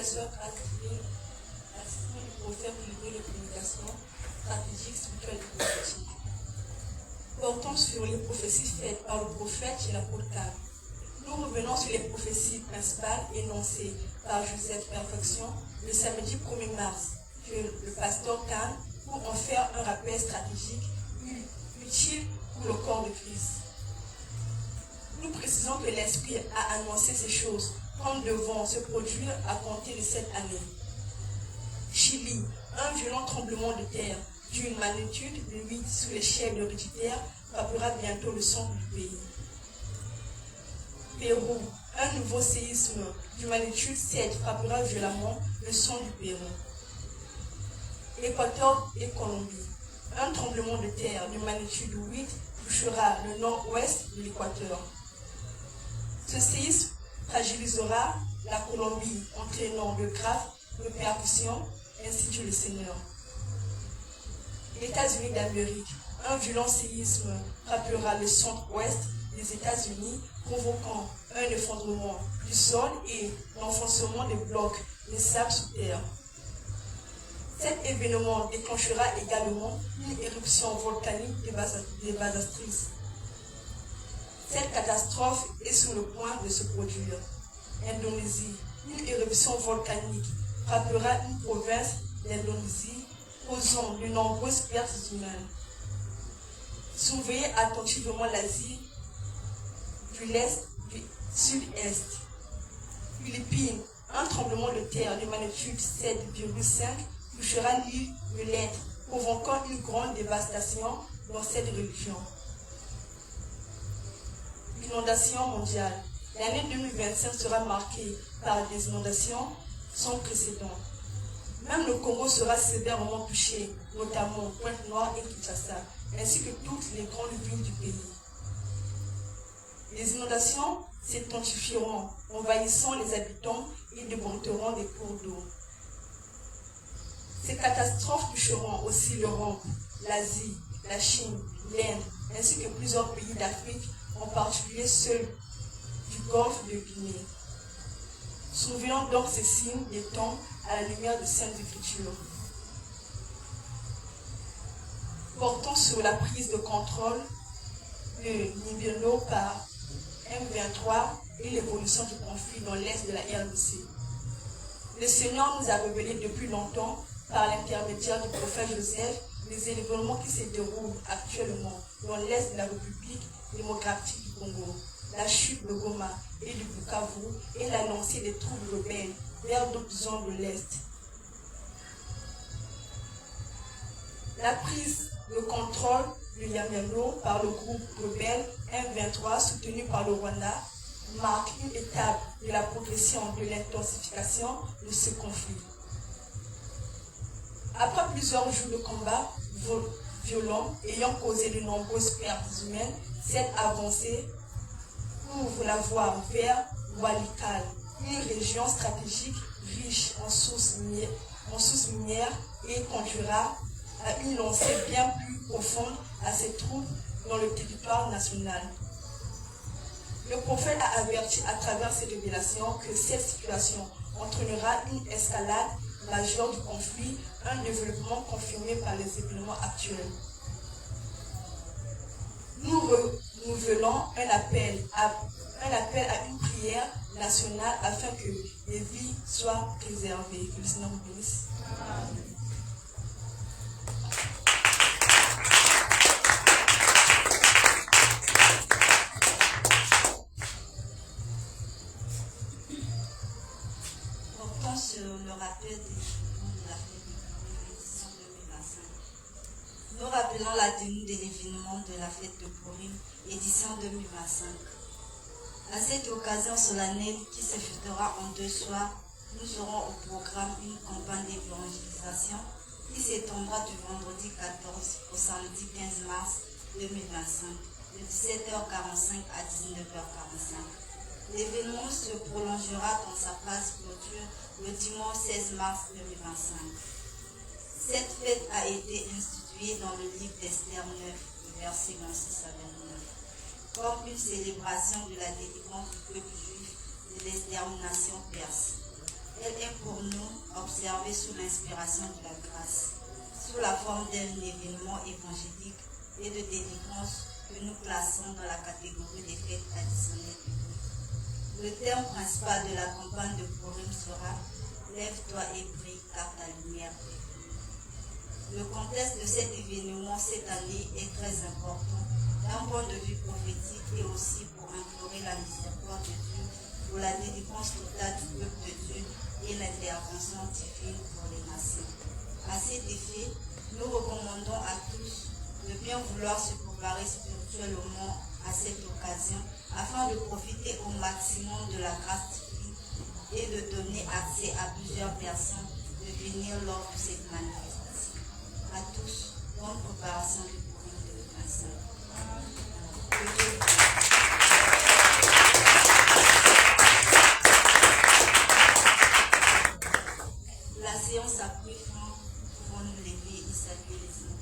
sœur Catherine, assistante du prophète pour livrer de communication stratégique, spirituelle et prophétique. Portant sur les prophéties faites par le prophète et l'apôtre Carl. Nous revenons sur les prophéties principales énoncées par Joseph Perfection le samedi 1er mars que le pasteur Kahn pour en faire un rappel stratégique utile pour le corps de Christ. Nous précisons que l'Esprit a annoncé ces choses comme devant se produire à compter de cette année. Chili, un violent tremblement de terre d'une magnitude de 8 sous l'échelle de Richter frappera bientôt le centre du pays. Pérou, un nouveau séisme d'une magnitude 7 frappera violemment le centre du Pérou. Équateur et Colombie, un tremblement de terre d'une magnitude 8 touchera le nord-ouest de l'Équateur. Ce séisme fragilisera la Colombie, entraînant de graves répercussions, ainsi dit le Seigneur. États-Unis d'Amérique, un violent séisme frappera le centre-ouest des États-Unis, provoquant un effondrement du sol et l'enfoncement des blocs de sable sous terre. Cet événement déclenchera également une éruption volcanique dévastatrice. Cette catastrophe est sur le point de se produire. Indonésie, une éruption volcanique frappera une province d'Indonésie, causant de nombreuses pertes humaines. Surveillez attentivement l'Asie du l'Est, du Sud-Est. Philippines, un tremblement de terre de magnitude 7,5 touchera l'île de l'Être, provoquant une grande dévastation dans cette région. Inondation mondiale. L'année 2025 sera marquée par des inondations sans précédent. Même le Congo sera sévèrement touché, notamment Pointe-Noire et Kinshasa, ainsi que toutes les grandes villes du pays. Les inondations s'intensifieront, envahissant les habitants et déborderont des cours d'eau. Ces catastrophes toucheront aussi l'Europe, l'Asie, la Chine, l'Inde, ainsi que plusieurs pays d'Afrique, en particulier ceux du golfe de Guinée. Surveillons donc ces signes des temps à la lumière de Saintes Écritures. Portant sur la prise de contrôle de Nibieno par M23 et l'évolution du conflit dans l'est de la RDC. Le Seigneur nous a révélé depuis longtemps, par l'intermédiaire du prophète Joseph, les événements qui se déroulent actuellement dans l'est de la République démocratique du Congo, la chute de Goma et du Bukavu et l'annoncé des troupes rebelles vers d'autres zones de l'est. La prise de contrôle de Yamelo par le groupe rebelle M23 soutenu par le Rwanda marque une étape de la progression de l'intensification de ce conflit. Après plusieurs jours de combats violents ayant causé de nombreuses pertes humaines, cette avancée ouvre la voie vers Walikale, une région stratégique riche en sources minières et conduira à une lancée bien plus profonde à ses troupes dans le territoire national. Le prophète a averti à travers cette révélation que cette situation entraînera une escalade majeure du conflit, un développement confirmé par les événements actuels. Nous renouvelons un appel à une prière nationale afin que les vies soient préservées. Que le Seigneur vous bénisse. Amen. Sur le rappel des événements de la fête de l'édition 2025. Nous rappelons la tenue de l'événement de la fête de Purim, édition 2025. À cette occasion solennelle qui se fêtera en 2 soirs, nous aurons au programme une campagne d'évangélisation qui s'étendra du vendredi 14 au samedi 15 mars 2025, de 17h45 à 19h45. L'événement se prolongera dans sa phase clôture le dimanche 16 mars 2025. Cette fête a été instituée dans le livre d'Esther 9, versets 26 à 29, comme une célébration de la délivrance du peuple juif de l'extermination perse. Elle est pour nous observée sous l'inspiration de la grâce, sous la forme d'un événement évangélique et de délivrance que nous classons dans la catégorie des fêtes traditionnelles. Le thème principal de la campagne de Purim sera « Lève-toi et brille car ta lumière brille ». Le contexte de cet événement cette année est très important d'un point de vue prophétique et aussi pour implorer la miséricorde de Dieu pour la délivrance totale du peuple de Dieu et l'intervention divine pour les nations. À cet effet, nous recommandons à tous de bien vouloir se préparer spirituellement à cette occasion afin de profiter au maximum de la grâce divine et de donner accès à plusieurs personnes de venir lors de cette manifestation. À tous, bonne préparation du Purim 2025. La séance a pris fin. Pouvons nous lever et saluer les uns.